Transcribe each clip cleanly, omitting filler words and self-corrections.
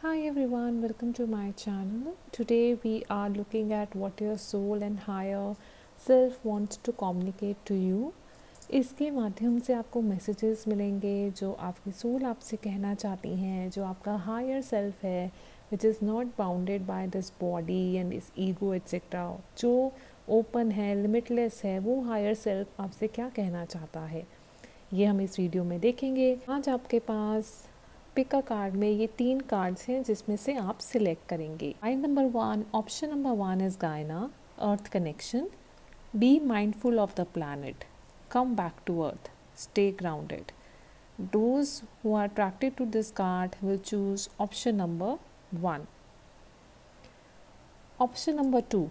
Hi everyone, welcome to my channel. Today we are looking at what your soul and higher self wants to communicate to you. इसके माध्यम से आपको messages मिलेंगे जो आपकी soul आपसे कहना चाहती हैं, जो आपका हायर सेल्फ है which is not bounded by this body and इस ईगो एट्सेट्रा, जो ओपन है, लिमिटलेस है, वो हायर सेल्फ आपसे क्या कहना चाहता है, ये हम इस वीडियो में देखेंगे। आज आपके पास पिक अ कार्ड में ये 3 कार्ड्स हैं जिसमें से आप सिलेक्ट करेंगे। Card number 1, option number 1 is Gaia, earth connection. Be mindful of the planet, come back to earth, stay grounded. Those who are attracted to this card will choose option number 1. Option number 2,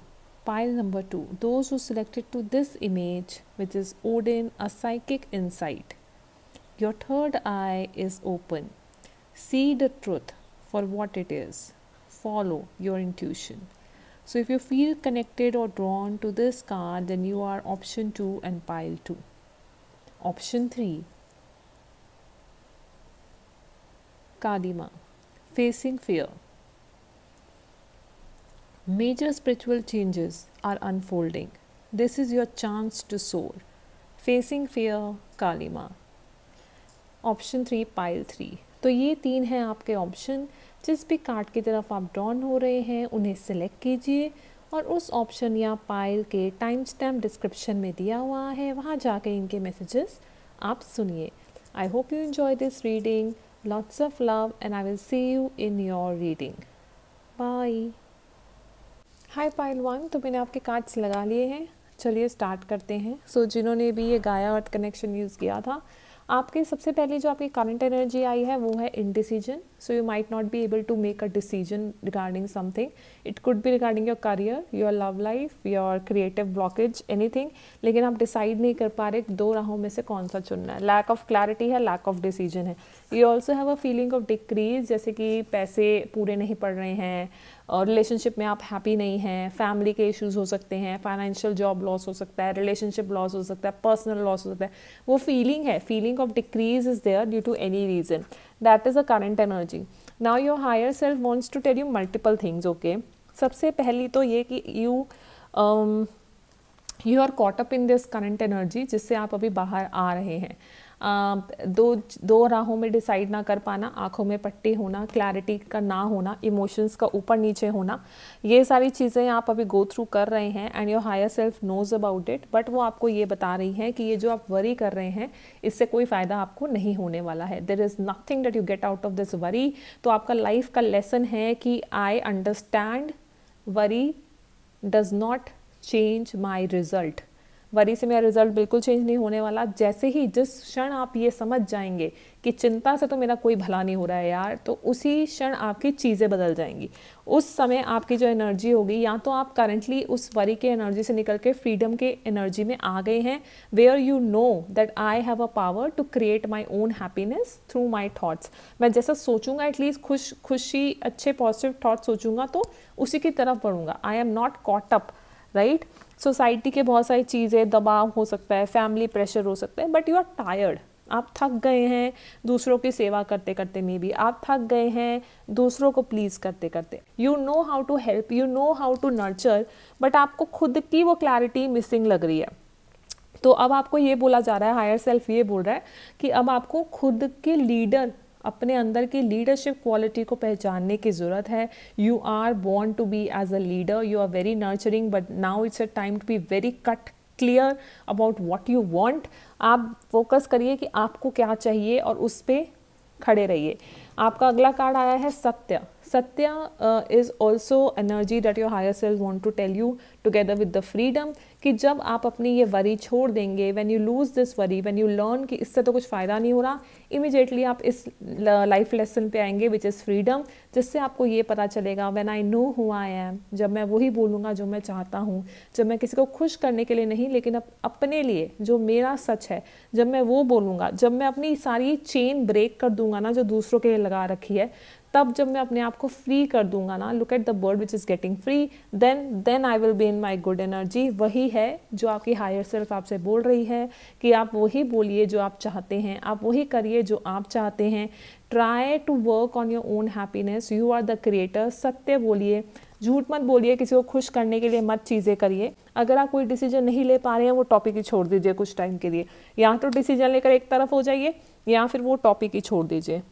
pile number 2. Those who selected to this image, which is Odin, a psychic insight. Your third eye is open. See the truth for what it is. Follow your intuition. So if you feel connected or drawn to this card, then you are option 2 and pile 2. Option 3, Kadima, facing fear. Major spiritual changes are unfolding. This is your chance to soar. Facing fear, Kalima. Option 3, pile 3। तो ये 3 हैं आपके option. जिस भी card की तरफ आप drawn हो रहे हैं उन्हें सिलेक्ट कीजिए और उस ऑप्शन या पाइल के टाइम स्टैम्प डिस्क्रिप्शन में दिया हुआ है, वहाँ जाके इनके मैसेजेस आप सुनिए। I hope you enjoy this reading. Lots of love and I will see you in your reading. Bye. Hi pile 1, तो मैंने आपके कार्ड्स लगा लिए हैं, चलिए स्टार्ट करते हैं। जिन्होंने भी ये गाया अर्थ कनेक्शन यूज़ किया था, आपके सबसे पहले जो आपकी करंट एनर्जी आई है वो है indecision. So you might not be able to make a decision regarding something. It could be regarding your career, your love life, your creative blockage, anything, लेकिन आप डिसाइड नहीं कर पा रहे 2 राहों में से कौन सा चुनना है। लैक ऑफ क्लैरिटी है, लैक ऑफ डिसीजन है। You also have a feeling of decrease, जैसे कि पैसे पूरे नहीं पड़ रहे हैं और रिलेशनशिप में आप हैप्पी नहीं हैं, फैमिली के इश्यूज हो सकते हैं, फाइनेंशियल जॉब लॉस हो सकता है, रिलेशनशिप लॉस हो सकता है, पर्सनल लॉस हो सकता है। वो फीलिंग है, feeling of decrease is there due to any reason. That is a current energy. Now your higher self wants to tell you multiple things. Okay, सबसे पहली तो ये कि you are caught up in this current energy, जिससे आप अभी बाहर आ रहे हैं। दो राहों में डिसाइड ना कर पाना, आंखों में पट्टी होना, क्लैरिटी का ना होना, इमोशंस का ऊपर नीचे होना, ये सारी चीज़ें आप अभी गो थ्रू कर रहे हैं and your higher self knows about it. But वो आपको ये बता रही हैं कि ये जो आप वरी कर रहे हैं इससे कोई फ़ायदा आपको नहीं होने वाला है। There is nothing that you get out of this worry. तो आपका लाइफ का लेसन है कि I understand worry does not change my result. Worry से मेरा रिजल्ट बिल्कुल चेंज नहीं होने वाला। जैसे ही जिस क्षण आप ये समझ जाएंगे कि चिंता से तो मेरा कोई भला नहीं हो रहा है यार, तो उसी क्षण आपकी चीज़ें बदल जाएंगी। उस समय आपकी जो एनर्जी होगी, या तो आप करंटली उस वरी के एनर्जी से निकल के फ्रीडम के एनर्जी में आ गए हैं, where you know that I have a power to create my own happiness through my thoughts. मैं जैसा सोचूंगा, एटलीस्ट खुशी अच्छे पॉजिटिव थाट्स सोचूंगा तो उसी की तरफ बढ़ूंगा। I am not caught up, right. Society के बहुत सारी चीज़ें, दबाव हो सकता है, फैमिली प्रेशर हो सकता है, बट यू आर टायर्ड। आप थक गए हैं दूसरों की सेवा करते करते, में भी आप थक गए हैं दूसरों को प्लीज़ करते करते। You know how to help, you know how to nurture, but आपको खुद की वो क्लैरिटी मिसिंग लग रही है। तो अब आपको ये बोला जा रहा है, हायर सेल्फ ये बोल रहा है कि अब आपको खुद के लीडर, अपने अंदर की लीडरशिप क्वालिटी को पहचानने की ज़रूरत है। You are born to be as a leader, you are very nurturing, but now it's a time to be very cut clear about what you want. आप फोकस करिए कि आपको क्या चाहिए और उस पर खड़े रहिए। आपका अगला कार्ड आया है सत्य। सत्य is also energy that your higher self want to tell you together with the freedom, कि जब आप अपनी ये वरी छोड़ देंगे, when you lose this worry, when you learn कि इससे तो कुछ फ़ायदा नहीं हो रहा, इमीडिएटली आप इस लाइफ लेसन पे आएंगे विच इज़ फ्रीडम, जिससे आपको ये पता चलेगा when I know who I am, जब मैं वही बोलूँगा जो मैं चाहता हूँ, जब मैं किसी को खुश करने के लिए नहीं लेकिन अपने लिए जो मेरा सच है, जब मैं वो बोलूँगा, जब मैं अपनी सारी चेन ब्रेक कर दूंगा ना जो दूसरों के लिए लगा रखी है, तब जब मैं अपने आप को फ्री कर दूंगा ना, look at the bird which is getting free, then I will be in my good energy. वही है जो आपकी हायर सेल्फ आपसे बोल रही है कि आप वही बोलिए जो आप चाहते हैं, आप वही करिए जो आप चाहते हैं। Try to work on your own happiness, you are the creator. सत्य बोलिए, झूठ मत बोलिए, किसी को खुश करने के लिए मत चीज़ें करिए। अगर आप कोई डिसीजन नहीं ले पा रहे हैं, वो टॉपिक ही छोड़ दीजिए कुछ टाइम के लिए, या तो डिसीजन लेकर एक तरफ हो जाइए या फिर वो टॉपिक ही छोड़ दीजिए।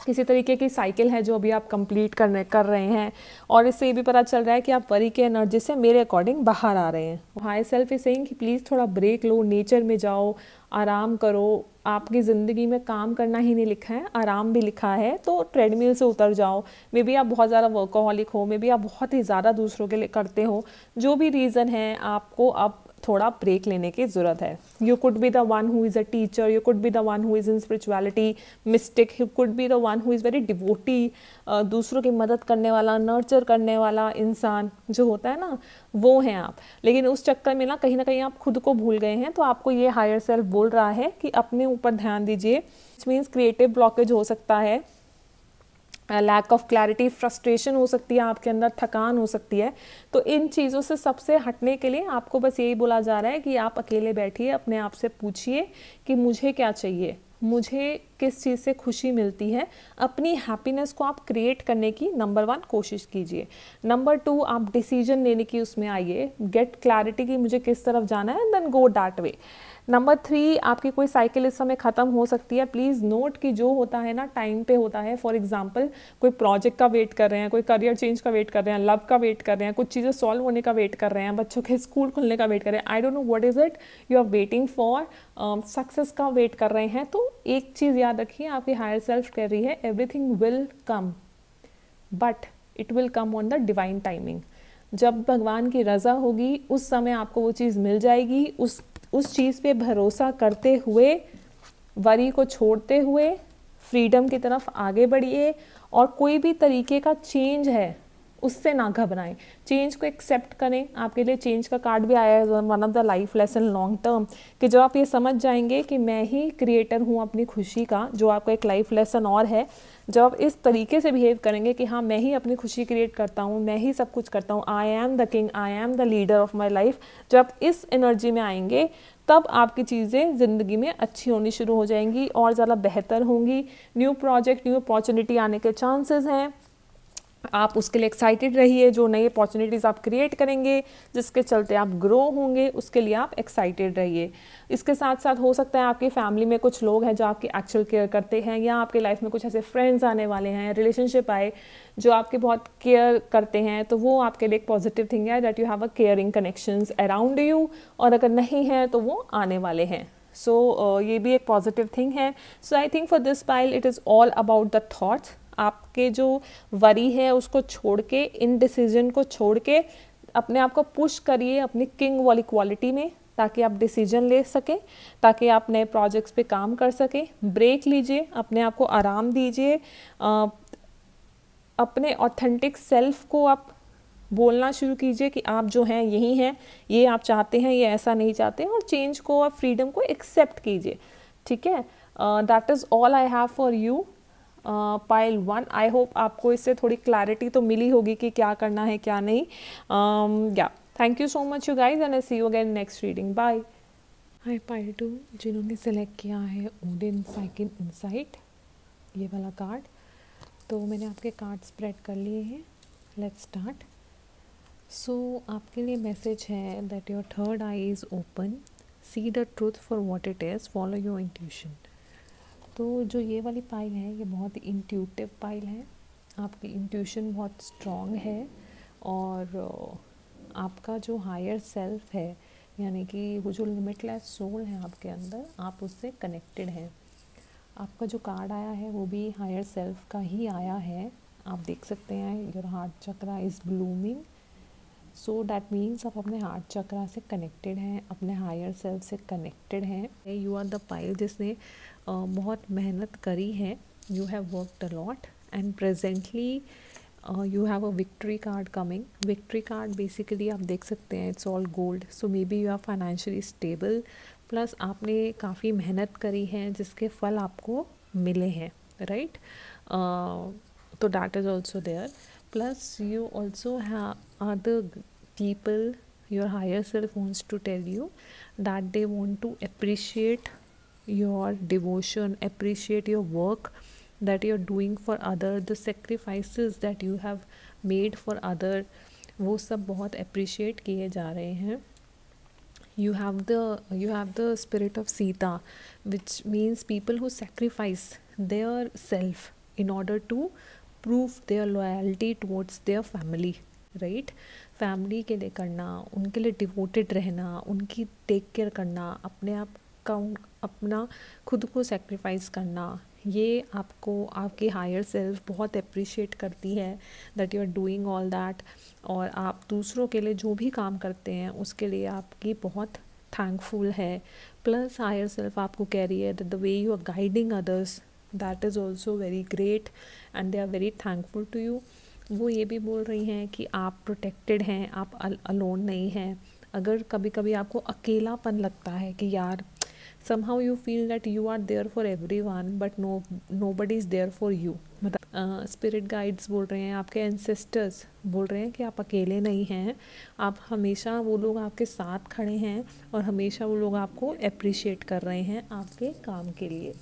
किसी तरीके की साइकिल है जो अभी आप कंप्लीट कर रहे हैं, और इससे ये भी पता चल रहा है कि आप वरी के एनर्जी से मेरे अकॉर्डिंग बाहर आ रहे हैं। हाई सेल्फ इज सेइंग कि प्लीज़ थोड़ा ब्रेक लो, नेचर में जाओ, आराम करो। आपकी ज़िंदगी में काम करना ही नहीं लिखा है, आराम भी लिखा है, तो ट्रेडमिल से उतर जाओ। मे बी आप बहुत ज़्यादा वर्कोहॉलिक हो, मे बी आप बहुत ही ज़्यादा दूसरों के लिए करते हो, जो भी रीज़न है, आपको अब थोड़ा ब्रेक लेने की ज़रूरत है। You could be the one who is a teacher, you could be the one who is in spirituality mistake, you could be the one who is very devotee, दूसरों की मदद करने वाला, नर्चर करने वाला इंसान जो होता है ना, वो हैं आप। लेकिन उस चक्कर में ना कहीं आप खुद को भूल गए हैं, तो आपको ये हायर सेल्फ बोल रहा है कि अपने ऊपर ध्यान दीजिए। इट मीन्स क्रिएटिव ब्लॉकेज हो सकता है, लैक ऑफ क्लैरिटी, फ्रस्ट्रेशन हो सकती है आपके अंदर, थकान हो सकती है। तो इन चीज़ों से सबसे हटने के लिए आपको बस यही बोला जा रहा है कि आप अकेले बैठिए, अपने आप से पूछिए कि मुझे क्या चाहिए, मुझे किस चीज़ से खुशी मिलती है। अपनी हैप्पीनेस को आप क्रिएट करने की नंबर 1 कोशिश कीजिए। नंबर 2, आप डिसीजन लेने की उसमें आइए, गेट क्लैरिटी कि मुझे किस तरफ जाना है, then go that way. Number 3, आपकी कोई साइकिल इस समय ख़त्म हो सकती है। प्लीज़ नोट कि जो होता है ना टाइम पे होता है। फॉर एग्जांपल, कोई प्रोजेक्ट का वेट कर रहे हैं, कोई करियर चेंज का वेट कर रहे हैं, लव का वेट कर रहे हैं, कुछ चीज़ें सॉल्व होने का वेट कर रहे हैं, बच्चों के स्कूल खुलने का वेट कर रहे हैं, I don't know what is it you are waiting for, success का वेट कर रहे हैं। तो एक चीज़ याद रखिए, आपकी हायर सेल्फ कह रही है everything will come, but it will come on the divine timing. जब भगवान की रज़ा होगी उस समय आपको वो चीज़ मिल जाएगी। उस चीज़ पे भरोसा करते हुए, वरी को छोड़ते हुए फ्रीडम की तरफ आगे बढ़िए। और कोई भी तरीके का चेंज है उससे ना घबराएं, चेंज को एक्सेप्ट करें। आपके लिए चेंज का कार्ड भी आया है, one of the life lesson long term, कि जब आप ये समझ जाएंगे कि मैं ही क्रिएटर हूँ अपनी खुशी का, जो आपका एक लाइफ लेसन और है। जब आप इस तरीके से बिहेव करेंगे कि हाँ मैं ही अपनी खुशी क्रिएट करता हूँ, मैं ही सब कुछ करता हूँ, I am the king, I am the leader of my life, जब आप इस एनर्जी में आएंगे तब आपकी चीज़ें ज़िंदगी में अच्छी होनी शुरू हो जाएंगी और ज़्यादा बेहतर होंगी। न्यू प्रोजेक्ट, न्यू अपॉर्चुनिटी आने के चांसेस हैं, आप उसके लिए एक्साइटेड रहिए। जो नई अपॉर्चुनिटीज़ आप क्रिएट करेंगे, जिसके चलते आप ग्रो होंगे, उसके लिए आप एक्साइटेड रहिए। इसके साथ साथ हो सकता है आपकी फैमिली में कुछ लोग हैं जो आपकी एक्चुअल केयर करते हैं, या आपके लाइफ में कुछ ऐसे फ्रेंड्स आने वाले हैं, रिलेशनशिप आए जो आपके बहुत केयर करते हैं, तो वो आपके लिए एक पॉजिटिव थिंग है, that you have a caring connections around you. और अगर नहीं है तो वो आने वाले हैं। सो ये भी एक पॉजिटिव थिंग है। So I think for this pile it is all about the thoughts. आपके जो वरी है उसको छोड़ के, इन डिसीजन को छोड़ के अपने आप को पुश करिए अपनी किंग वाली क्वालिटी में, ताकि आप डिसीजन ले सकें, ताकि आप नए प्रोजेक्ट्स पे काम कर सकें। ब्रेक लीजिए, अपने आप को आराम दीजिए, अपने ऑथेंटिक सेल्फ को आप बोलना शुरू कीजिए कि आप जो हैं यही हैं, ये आप चाहते हैं, ये ऐसा नहीं चाहते, और चेंज को, आप फ्रीडम को एक्सेप्ट कीजिए। ठीक है, that is all I have for you pile 1। I hope आपको इससे थोड़ी क्लैरिटी तो मिली होगी कि क्या करना है क्या नहीं। या thank you so much you guys, and I see you again next reading. Bye. Hi pile 2, जिन्होंने सेलेक्ट किया है ओडिन साइकिल इनसाइट, ये वाला कार्ड, तो मैंने आपके कार्ड स्प्रेड कर लिए हैं। Let's start. सो आपके लिए मैसेज है that your third I is open, see the truth for what it is, follow your intuition. तो जो ये वाली पाइल है ये बहुत इंट्यूटिव पाइल है, आपकी इंट्यूशन बहुत स्ट्रॉन्ग है, और आपका जो हायर सेल्फ है, यानी कि वो जो लिमिटलेस सोल है आपके अंदर, आप उससे कनेक्टेड हैं। आपका जो कार्ड आया है वो भी हायर सेल्फ का ही आया है। आप देख सकते हैं your heart chakra is blooming, so that means आप अपने हार्ट चक्रा से कनेक्टेड हैं, अपने हायर सेल्फ से कनेक्टेड हैं। यू आर द पाइल जिसने बहुत मेहनत करी है, you have worked a lot, and presently you have a victory card coming. Victory card basically आप देख सकते हैं it's all gold, so maybe you are financially stable, plus आपने काफ़ी मेहनत करी है जिसके फल आपको मिले हैं, right. So that is also there. Plus you also have other people, your higher self wants to tell you that they want to appreciate your devotion, appreciate your work that you're doing for other, the sacrifices that you have made for other, वो सब बहुत appreciate किए जा रहे हैं. You have the spirit of Sita, which means people who sacrifice their self in order to prove their loyalty towards their family, right? Family के लिए करना, उनके लिए डिवोटेड रहना, उनकी टेक केयर करना, अपने आप का अपना खुद को सेक्रीफाइस करना, ये आपको आपकी हायर सेल्फ बहुत अप्रिशिएट करती है that you are doing all that. और आप दूसरों के लिए जो भी काम करते हैं उसके लिए आपकी बहुत थैंकफुल है. प्लस हायर सेल्फ आपको कह रही है that the way you are guiding others that is also very great and they are very thankful to you. वो ये भी बोल रही हैं कि आप प्रोटेक्टेड हैं, आप अलोन नहीं हैं. अगर कभी कभी आपको अकेलापन लगता है कि यार somehow you feel that you are there for everyone but nobody is there for you. मतलब स्पिरिट गाइड्स बोल रहे हैं, आपके एंसेस्टर्स बोल रहे हैं कि आप अकेले नहीं हैं, आप हमेशा, वो लोग आपके साथ खड़े हैं और हमेशा वो लोग आपको अप्रिशिएट कर रहे हैं आपके काम के लिए.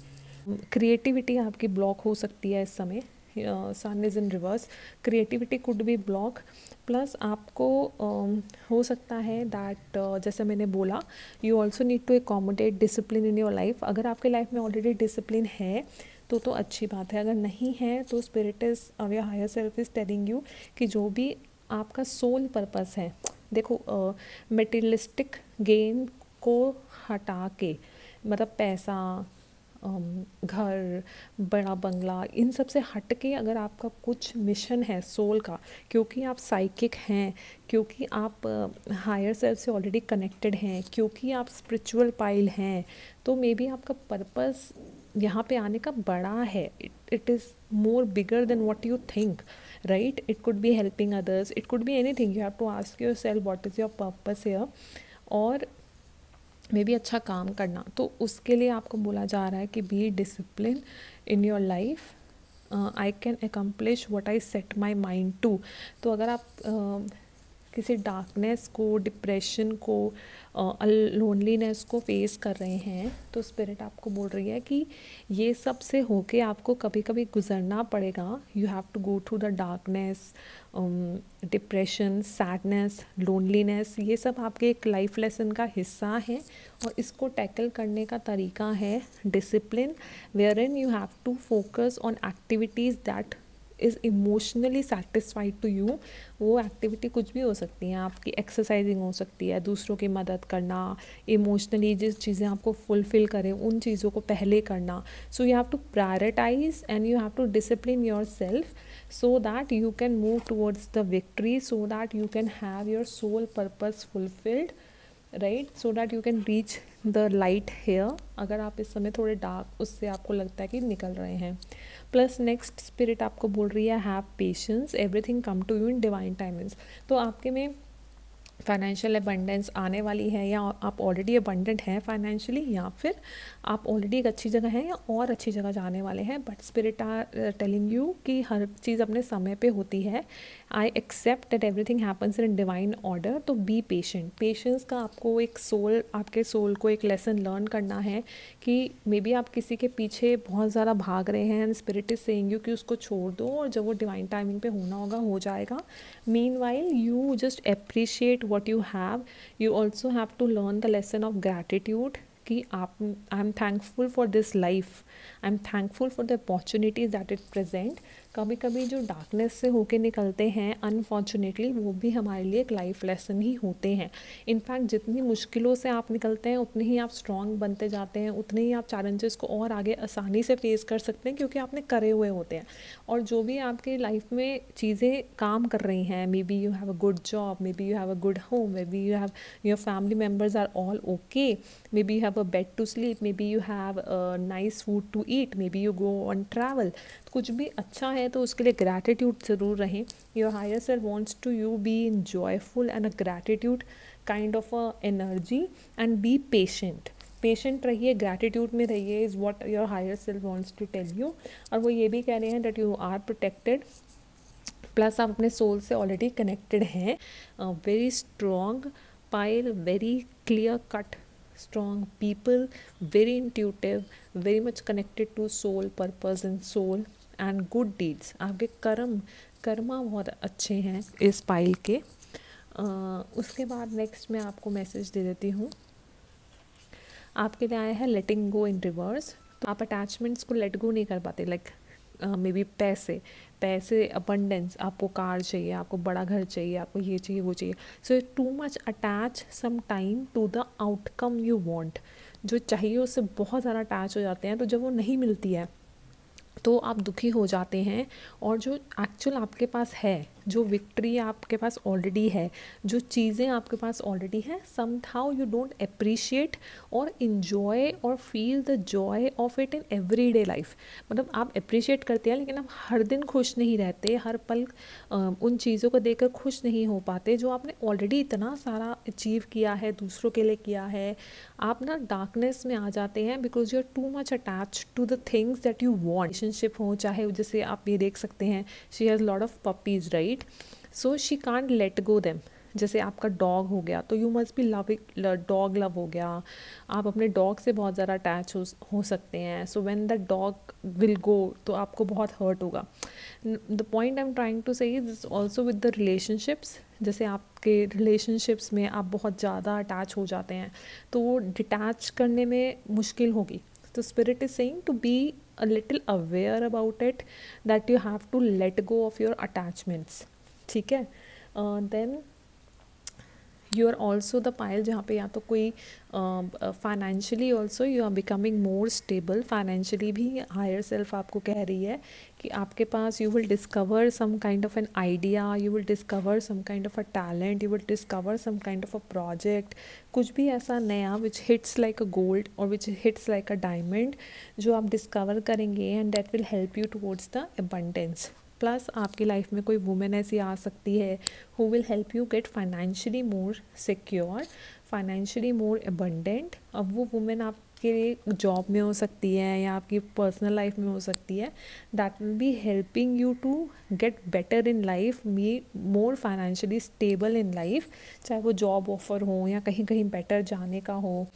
क्रिएटिविटी आपकी ब्लॉक हो सकती है इस समय. Sun is in reverse, creativity could be block. Plus आपको हो सकता है दैट जैसे मैंने बोला, you also need to accommodate discipline in your life. अगर आपके लाइफ में ऑलरेडी डिसिप्लिन है तो अच्छी बात है. अगर नहीं है तो स्पिरिट इज़ और your higher self is telling you कि जो भी आपका सोल पर्पस है, देखो मटेरियलिस्टिक गेन को हटा के, मतलब पैसा, घर, बड़ा बंगला, इन सब से हट के अगर आपका कुछ मिशन है सोल का, क्योंकि आप साइकिक हैं, क्योंकि आप हायर सेल्फ से ऑलरेडी कनेक्टेड हैं, क्योंकि आप स्पिरिचुअल पाइल हैं, तो मे बी आपका पर्पस यहाँ पे आने का बड़ा है. It is more bigger than what you think, right? It could be helping others, it could be anything. You have to ask yourself what is your purpose here. और may be अच्छा काम करना, तो उसके लिए आपको बोला जा रहा है कि be discipline in your life. I can accomplish what I set my mind to. तो अगर आप किसी डार्कनेस को, डिप्रेशन को, लोनलीनेस को फेस कर रहे हैं, तो स्पिरिट आपको बोल रही है कि ये सब से होके आपको कभी कभी गुजरना पड़ेगा. You have to go through the darkness, depression, sadness, loneliness, ये सब आपके एक लाइफ लेसन का हिस्सा है. और इसको टैकल करने का तरीका है discipline, wherein you have to focus on activities that is emotionally satisfied to you. वो एक्टिविटी कुछ भी हो सकती हैं, आपकी एक्सरसाइजिंग हो सकती है, दूसरों की मदद करना, इमोशनली जिस चीज़ें आपको फुलफ़िल करें उन चीज़ों को पहले करना. So you have to prioritise and you have to discipline yourself so that you can move towards the victory, so that you can have your soul purpose fulfilled, right? So that you can reach the light here. अगर आप इस समय थोड़े dark, उससे आपको लगता है कि निकल रहे हैं. प्लस नेक्स्ट स्पिरिट आपको बोल रही है have patience, everything come to you in divine timings. तो आपके में फाइनेंशियल अबंडेंस आने वाली है, या आप ऑलरेडी अबंडेंट हैं फाइनेंशियली, या फिर आप ऑलरेडी एक अच्छी जगह हैं या और अच्छी जगह जाने वाले हैं. But spirit are telling you कि हर चीज़ अपने समय पे होती है. I accept that everything happens in divine order. तो बी पेशेंट. पेशेंस का आपको एक सोल, आपके सोल को एक लेसन लर्न करना है कि मे बी आप किसी के पीछे बहुत ज़्यादा भाग रहे हैं and spirit is saying you कि उसको छोड़ दो, और जब वो डिवाइन टाइमिंग पे होना होगा हो जाएगा. Meanwhile you just appreciate what you have. You also have to learn the lesson of gratitude कि आप, I am thankful for this life, I am thankful for the opportunities that it present. कभी कभी जो darkness से होके निकलते हैं unfortunately, वो भी हमारे लिए एक लाइफ लेसन ही होते हैं. इनफैक्ट जितनी मुश्किलों से आप निकलते हैं उतने ही आप स्ट्रॉन्ग बनते जाते हैं, उतने ही आप चैलेंजेस को और आगे आसानी से फेस कर सकते हैं, क्योंकि आपने करे हुए होते हैं. और जो भी आपकी लाइफ में चीज़ें काम कर रही हैं, maybe you have a good job, maybe you have a good home, maybe you have your family members are all okay, maybe you have a bed to sleep, maybe you have nice food to eat, maybe you go on travel. कुछ भी अच्छा है तो उसके लिए gratitude ज़रूर रहें. Your higher self wants to you be joyful and a gratitude kind of a energy, and be patient. Patient रहिए, ग्रैटिट्यूड में रहिए, is what your higher self wants to tell you. और वो ये भी कह रहे हैं that you are protected, plus आप अपने सोल से ऑलरेडी कनेक्टेड हैं। Very strong pile, very clear cut strong people, very intuitive, very much connected to soul, purpose and soul and good deeds। आपके कर्मा बहुत अच्छे हैं इस पाइल के। उसके बाद नेक्स्ट मैं आपको मैसेज दे देती हूँ। आपके लिए आया है लेटिंग गो इन रिवर्स। तो आप अटैचमेंट्स को लेट गो नहीं कर पाते, लाइक मे बी पैसे अबंडेंस, आपको कार चाहिए, आपको बड़ा घर चाहिए, आपको ये चाहिए वो चाहिए, so too much attach some time to the outcome you want. जो चाहिए उससे बहुत ज़्यादा अटैच हो जाते हैं, तो जब वो नहीं मिलती है तो आप दुखी हो जाते हैं। और जो एक्चुअल आपके पास है, जो विक्ट्री आपके पास ऑलरेडी है, जो चीज़ें आपके पास ऑलरेडी हैं, समहाउ यू डोंट अप्रिशिएट और इन्जॉय और feel the Joy of it in everyday life. मतलब आप अप्रिशिएट करते हैं लेकिन आप हर दिन खुश नहीं रहते, हर पल उन चीज़ों को देखकर खुश नहीं हो पाते जो आपने ऑलरेडी इतना सारा अचीव किया है, दूसरों के लिए किया है। आप ना डार्कनेस में आ जाते हैं because you are too much attach to the things that you want. Relationship हो, चाहे जैसे आप ये देख सकते हैं, she has lot of puppies right, so she can't let go them. जैसे आपका डॉग हो गया तो you must be loving, dog love हो गया, आप अपने डॉग से बहुत ज़्यादा अटैच हो सकते हैं। So when the dog will go तो आपको बहुत हर्ट होगा। The point I am trying to say is also with the relationships. जैसे आपके रिलेशनशिप्स में आप बहुत ज़्यादा अटैच हो जाते हैं तो वो डिटैच करने में मुश्किल होगी। तो spirit is saying to be a little aware about it, that you have to let go of your attachments। ठीक है, then you are also the pile जहाँ पे या तो कोई financially also you are becoming more stable. Financially भी higher self आपको कह रही है कि आपके पास you will discover some kind of an idea, you will discover some kind of a talent, you will discover some kind of a project, कुछ भी ऐसा नया which hits like a gold और which hits like a diamond जो आप discover करेंगे and that will help you towards the abundance. Plus आपकी life में कोई वुमेन ऐसी आ सकती है who will help you get financially more secure, financially more abundant. अब वो वुमेन आपके जॉब में हो सकती है या आपकी पर्सनल लाइफ में हो सकती है, that will be helping you to get better in life, be more financially stable in life. चाहे वो जॉब ऑफर हो या कहीं कहीं बेटर जाने का हो,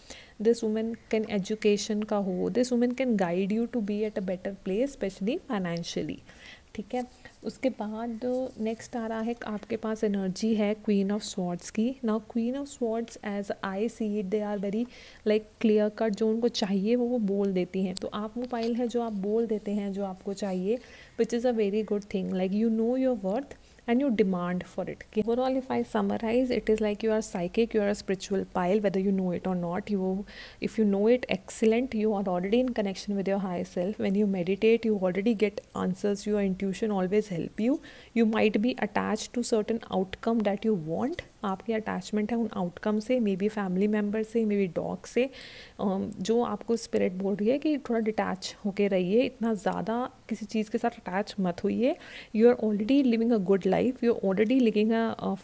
दिस वुमेन कैन एजुकेशन का हो, this women can guide you to be at a better place specially financially. ठीक है, उसके बाद नेक्स्ट आ रहा है आपके पास एनर्जी है क्वीन ऑफ स्वॉर्ड्स की। Now queen of swords as I see it, they are very like clear cut, जो उनको चाहिए वो बोल देती हैं। तो आप वो पाइल है जो आप बोल देते हैं जो आपको चाहिए, which is a very good thing, like you know your worth and you demand for it। Overall, if I summarize, it is like you are psychic, you are a spiritual pile, whether you know it or not। If you know it, excellent, you are already in connection with your higher self। When you meditate, you already get answers, your intuition always help you। You might be attached to certain outcome that you want, आपकी attachment है उन outcome से, may be family member से, may be dog से, जो आपको spirit बोल रही है कि थोड़ा डिटैच होके रहिए, इतना ज़्यादा किसी चीज़ के साथ अटैच मत होइए। You are already living a good life, you are already living a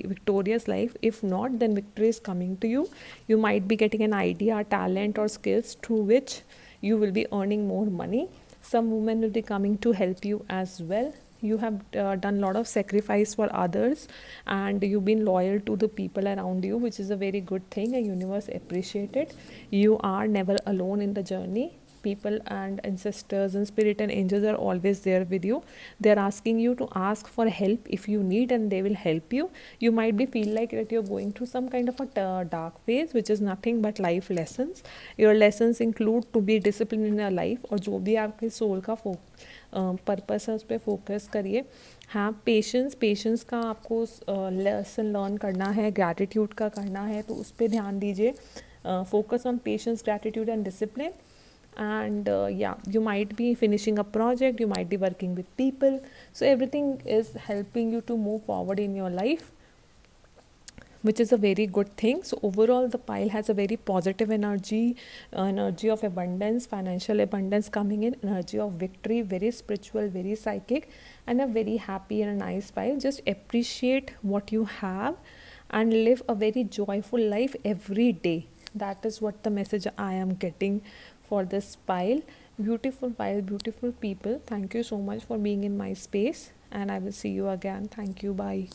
victorious life। if not, then victory is coming to you। you might be getting an idea, talent or skills through which you will be earning more money। some women will be coming to help you as well। you have done a lot of sacrifice for others and you've been loyal to the people around you, which is a very good thing, and universe appreciate it। you are never alone in the journey। people and ancestors and spirit and angels are always there with you। they are asking you to ask for help if you need, and they will help you। you might be feel like that you're going through some kind of a dark phase, which is nothing but life lessons। your lessons include to be disciplined in your life, और जो भी आपके soul का purpose है उस पर focus करिए। हाँ, पेशेंस का आपको लेसन लर्न करना है, ग्रैटिट्यूड का करना है, तो उस पर ध्यान दीजिए। focus on patience, gratitude and discipline। and yeah, you might be finishing a project, you might be working with people, so everything is helping you to move forward in your life, which is a very good thing। so overall the pile has a very positive energy, energy of abundance, financial abundance coming in, energy of victory, very spiritual, very psychic, and a very happy and a nice pile। just appreciate what you have and live a very joyful life every day। That is what the message I am getting for this pile. Beautiful pile, beautiful people. Thank you so much for being in my space, and I will see you again. Thank you. Bye.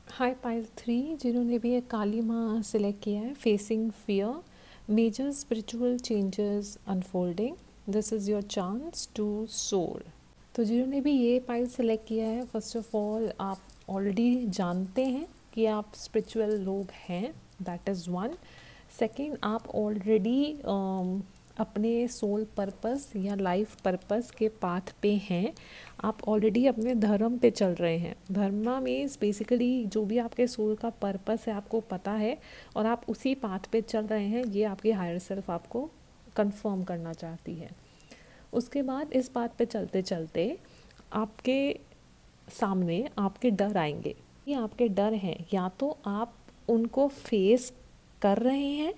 Hi pile 3 जिन्होंने भी एक काली माँ select किया है, facing fear, major spiritual changes unfolding, this is your chance to soar. तो जिन्होंने भी ये पाइल सिलेक्ट किया है, फर्स्ट ऑफ ऑल आप ऑलरेडी जानते हैं कि आप स्पिरिचुअल लोग हैं, दैट इज़ वन। सेकेंड, आप ऑलरेडी अपने सोल पर्पस या लाइफ पर्पस के पाथ पे हैं, आप ऑलरेडी अपने धर्म पे चल रहे हैं। धर्म मीन्स बेसिकली जो भी आपके सोल का पर्पस है आपको पता है और आप उसी पाथ पे चल रहे हैं, ये आपकी हायर सेल्फ आपको कंफर्म करना चाहती है। उसके बाद इस बात पे चलते चलते आपके सामने आपके डर आएंगे। ये आपके डर हैं, या तो आप उनको फेस कर रहे हैं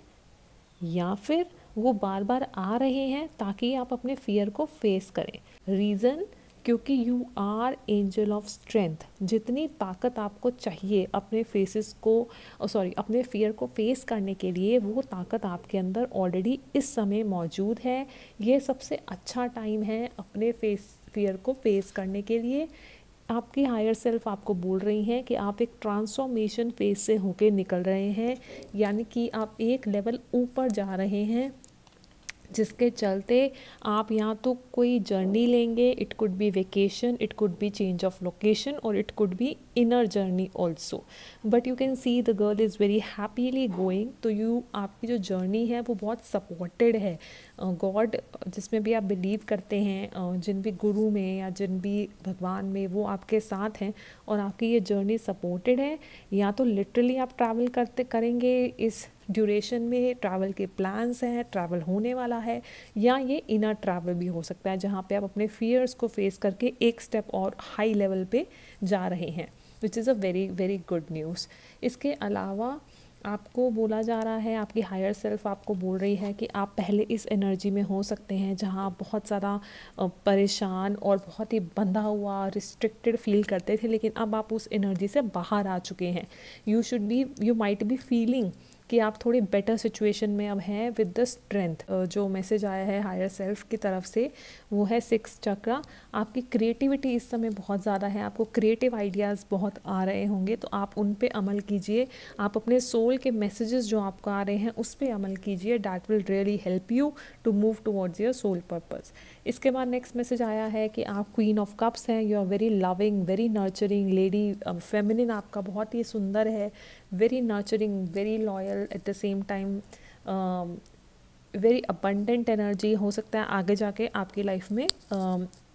या फिर वो बार बार आ रहे हैं ताकि आप अपने फियर को फेस करें। रीज़न, क्योंकि you are angel of strength. जितनी ताकत आपको चाहिए अपने अपने फियर को फेस करने के लिए, वो ताकत आपके अंदर ऑलरेडी इस समय मौजूद है। ये सबसे अच्छा टाइम है अपने फियर को फेस करने के लिए। आपकी हायर सेल्फ आपको बोल रही हैं कि आप एक ट्रांसफॉर्मेशन फेज से होके निकल रहे हैं, यानी कि आप एक लेवल ऊपर जा रहे हैं, जिसके चलते आप या तो कोई जर्नी लेंगे, it could be vacation, it could be change of location, और it could be inner journey also. But you can see the girl is very happily going. तो आपकी जो जर्नी है वो बहुत सपोर्टेड है। गॉड जिसमें भी आप बिलीव करते हैं, जिन भी गुरु में या जिन भी भगवान में, वो आपके साथ हैं और आपकी ये जर्नी सपोर्टेड है। या तो लिटरली आप ट्रैवल करेंगे, इस ड्यूरेशन में ट्रैवल के प्लान्स हैं, ट्रैवल होने वाला है, या ये इनर ट्रैवल भी हो सकता है जहाँ पे आप अपने फियर्स को फेस करके एक स्टेप और हाई लेवल पे जा रहे हैं, which is a very very good news. इसके अलावा आपको बोला जा रहा है, आपकी हायर सेल्फ आपको बोल रही है कि आप पहले इस एनर्जी में हो सकते हैं जहां आप बहुत ज़्यादा परेशान और बहुत ही बंधा हुआ, रिस्ट्रिक्टेड फील करते थे, लेकिन अब आप उस एनर्जी से बाहर आ चुके हैं। यू माइट बी फीलिंग कि आप थोड़ी बेटर सिचुएशन में अब हैं विद द स्ट्रेंथ। जो मैसेज आया है हायर सेल्फ की तरफ से वो है 6 चक्रा। आपकी क्रिएटिविटी इस समय बहुत ज़्यादा है, आपको क्रिएटिव आइडियाज़ बहुत आ रहे होंगे, तो आप उन पे अमल कीजिए। आप अपने सोल के मैसेजेस जो आपको आ रहे हैं उस पे अमल कीजिए, that will really help you to move towards your soul purpose. इसके बाद नेक्स्ट मैसेज आया है कि आप क्वीन ऑफ कप्स हैं, you are very loving, very nurturing lady. Feminine आपका बहुत ही सुंदर है, very nurturing, very loyal, at the same time very abundant energy. हो सकता है आगे जाके आपकी लाइफ में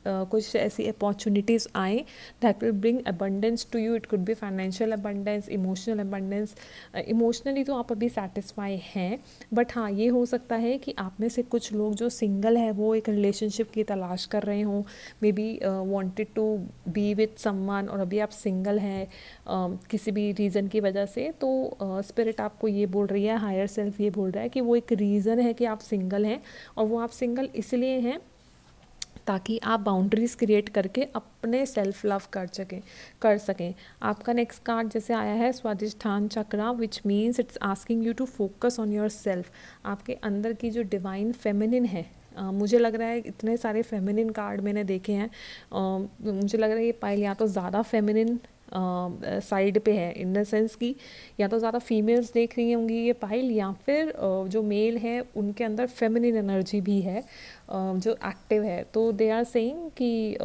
कुछ ऐसी अपॉर्चुनिटीज़ आएँ that will bring abundance to you. It could be financial abundance, emotional abundance. Emotionally तो आप अभी सेटिस्फाई हैं, बट हाँ ये हो सकता है कि आप में से कुछ लोग जो सिंगल है वो एक रिलेशनशिप की तलाश कर रहे हों, maybe wanted to be with someone, और अभी आप सिंगल हैं किसी भी रीज़न की वजह से। तो स्पिरिट आपको ये बोल रही है, हायर सेल्फ ये बोल रहा है कि वो एक रीज़न है कि आप सिंगल हैं, और वो आप सिंगल इसलिए हैं ताकि आप बाउंड्रीज़ क्रिएट करके अपने सेल्फ लव कर सकें। आपका नेक्स्ट कार्ड जैसे आया है Swadhisthana chakra, which means it's asking you to focus on yourself. आपके अंदर की जो डिवाइन फेमिनिन है, मुझे लग रहा है इतने सारे फेमिनिन कार्ड मैंने देखे हैं, मुझे लग रहा है ये पाइल या तो ज़्यादा फेमिनिन साइड पे है, इन द सेंस कि या तो ज़्यादा फीमेल्स देख रही होंगी ये पाइल, या फिर जो मेल है उनके अंदर फेमिनिन एनर्जी भी है जो एक्टिव है। तो दे आर सेइंग कि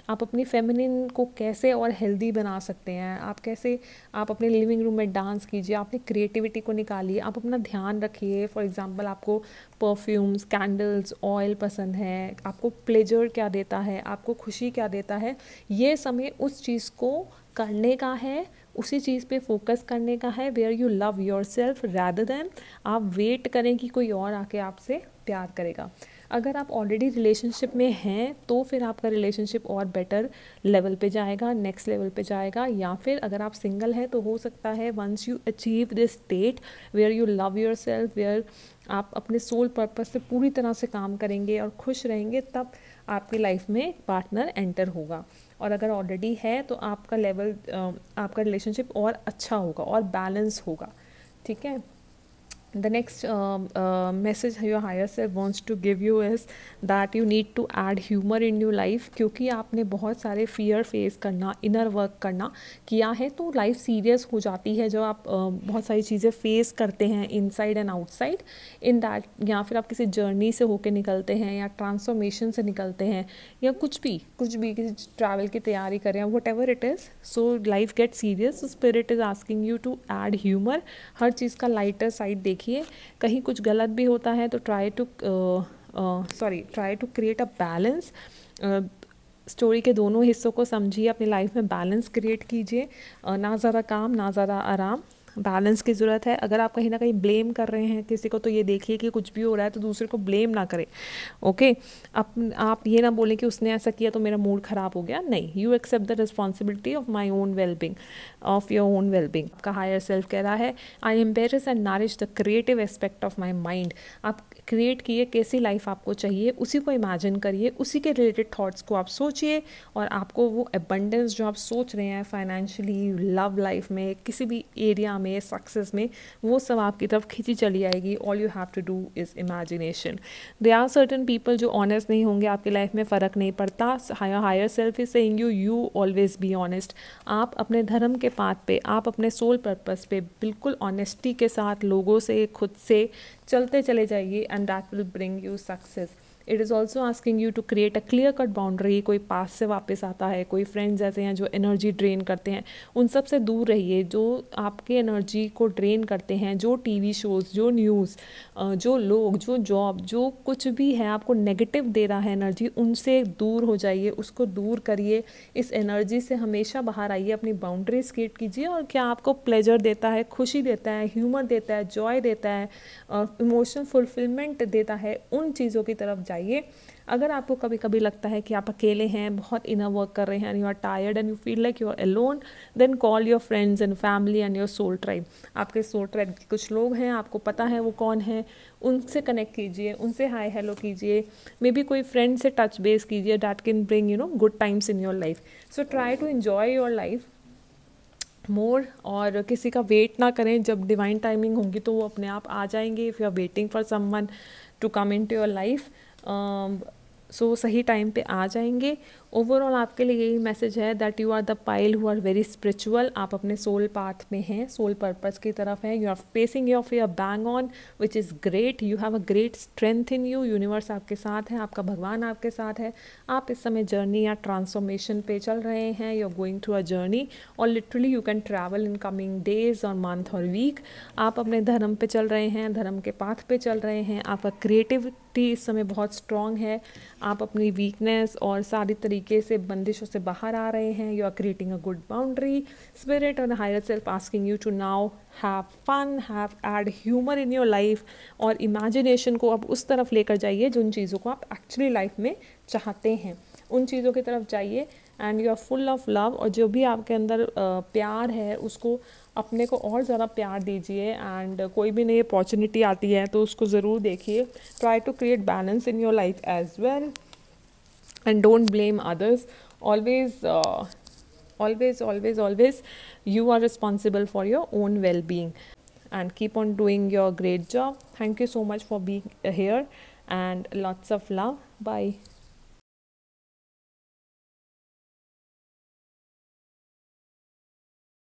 आप अपनी फेमिनिन को कैसे और हेल्दी बना सकते हैं, आप अपने लिविंग रूम में डांस कीजिए, अपनी क्रिएटिविटी को निकालिए, आप अपना ध्यान रखिए। फॉर एग्जांपल आपको परफ्यूम्स, कैंडल्स, ऑयल पसंद है, आपको प्लेजर क्या देता है, आपको खुशी क्या देता है, ये समय उस चीज़ को करने का है, उसी चीज़ पे फोकस करने का है, where you love yourself rather than आप वेट करें कि कोई और आके आपसे प्यार करेगा। अगर आप ऑलरेडी रिलेशनशिप में हैं तो फिर आपका रिलेशनशिप और बेटर लेवल पे जाएगा, नेक्स्ट लेवल पे जाएगा। या फिर अगर आप सिंगल हैं तो हो सकता है once you achieve this state where you love yourself, where आप अपने सोल पर्पस से पूरी तरह से काम करेंगे और खुश रहेंगे, तब आपकी लाइफ में पार्टनर एंटर होगा। और अगर ऑलरेडी है तो आपका लेवल, आपका रिलेशनशिप और अच्छा होगा और बैलेंस होगा, ठीक है। The next message your higher self wants to give you is that you need to add humor in your life, क्योंकि आपने बहुत सारे फियर फेस करना, इनर वर्क करना किया है, तो लाइफ सीरियस हो जाती है जब आप बहुत सारी चीज़ें फेस करते हैं inside and outside in that, या फिर आप किसी जर्नी से होके निकलते हैं या ट्रांसफॉर्मेशन से निकलते हैं या कुछ भी किसी ट्रैवल की तैयारी कर रहे हैं, whatever it is. So life get serious, spirit is asking you to add humour. हर चीज़ का लाइटर साइड देखिए, कहीं कुछ गलत भी होता है तो try to create a balance. Story के दोनों हिस्सों को समझिए, अपनी लाइफ में बैलेंस क्रिएट कीजिए, ना ज़्यादा काम ना ज़्यादा आराम, बैलेंस की ज़रूरत है। अगर आप कहीं ना कहीं ब्लेम कर रहे हैं किसी को, तो ये देखिए कि कुछ भी हो रहा है तो दूसरे को ब्लेम ना करें, ओके। आप ये ना बोलें कि उसने ऐसा किया तो मेरा मूड ख़राब हो गया, नहीं। You accept the responsibility of my own wellbeing, of your own wellbeing. आपका हायर सेल्फ कह रहा है, I embrace and nourish the creative aspect of my mind. आप क्रिएट किए कैसी लाइफ आपको चाहिए, उसी को इमेजिन करिए, उसी के रिलेटेड थॉट्स को आप सोचिए, और आपको वो एबंडेंस जो आप सोच रहे हैं फाइनेंशियली, लव लाइफ में, किसी भी एरिया में, सक्सेस में, वो सब आपकी तरफ खींची चली आएगी। All you have to do is imagination. There are certain people जो ऑनेस्ट नहीं होंगे आपकी लाइफ में, फ़र्क नहीं पड़ता। Higher self is saying you always be honest. आप अपने धर्म के पाथ पे, आप अपने सोल पर्पस पे बिल्कुल ऑनेस्टी के साथ लोगों से, खुद से चलते चले जाइए, and that will bring you success. It is also asking you to create a clear cut boundary. कोई पास से वापस आता है, कोई फ्रेंड्स ऐसे हैं जो एनर्जी ड्रेन करते हैं, उन सब से दूर रहिए। जो आपके एनर्जी को ड्रेन करते हैं, जो टीवी शोज़, जो न्यूज़, जो लोग, जो जॉब, जो कुछ भी है आपको नेगेटिव दे रहा है एनर्जी, उनसे दूर हो जाइए, उसको दूर करिए। इस एनर्जी से हमेशा बाहर आइए, अपनी बाउंड्रीज क्रिएट कीजिए। और क्या आपको प्लेजर देता है, खुशी देता है, ह्यूमर देता है, जॉय देता है, इमोशनल फुलफिलमेंट देता है, उन चीज़ों की तरफ जाइए। अगर आपको कभी कभी लगता है कि आप अकेले हैं, बहुत इनर वर्क कर रहे हैं, and you are tired and you feel like you are alone, then call your friends and family and your soul tribe. आपके सोल ट्राइब के कुछ लोग हैं, आपको पता है वो कौन है, उनसे कनेक्ट कीजिए, उनसे हाय हेलो कीजिए, मे बी कोई फ्रेंड से टच बेस कीजिए, that can bring good times in your life. So try to enjoy your life more, और किसी का वेट ना करें। जब डिवाइन टाइमिंग होगी तो वो अपने आप आ जाएंगे। If you are waiting for someone to come into your life, so सही टाइम पे आ जाएंगे। ओवरऑल आपके लिए यही मैसेज है that you are the pile who are very spiritual. आप अपने सोल पाथ में हैं, सोल पर्पस की तरफ हैं। You are facing your fear bang on, which is great. You have a great strength in you. Universe आपके साथ है, आपका भगवान आपके साथ है। आप इस समय जर्नी या ट्रांसफॉर्मेशन पे चल रहे हैं, you are going through a journey, और literally you can travel in coming days और मंथ और वीक। आप अपने धर्म पे चल रहे हैं, धर्म के पाथ पे चल रहे हैं। आपका क्रिएटिविटी इस समय बहुत स्ट्रॉन्ग है। आप अपनी वीकनेस और सारी तरीके से बंदिशों से बाहर आ रहे हैं। You are creating a good boundary. Spirit और higher self asking you to now have fun, have add humour in your life, और इमेजिनेशन को अब उस तरफ लेकर जाइए जिन चीज़ों को आप एक्चुअली लाइफ में चाहते हैं, उन चीज़ों की तरफ जाइए। And you are full of love, और जो भी आपके अंदर प्यार है उसको, अपने को और ज़्यादा प्यार दीजिए। एंड कोई भी नई अपॉर्चुनिटी आती है तो उसको ज़रूर देखिए। Try to create balance in your life as well, and don't blame others. Always you are responsible for your own well-being, and keep on doing your great job. Thank you so much for being here, and lots of love. Bye.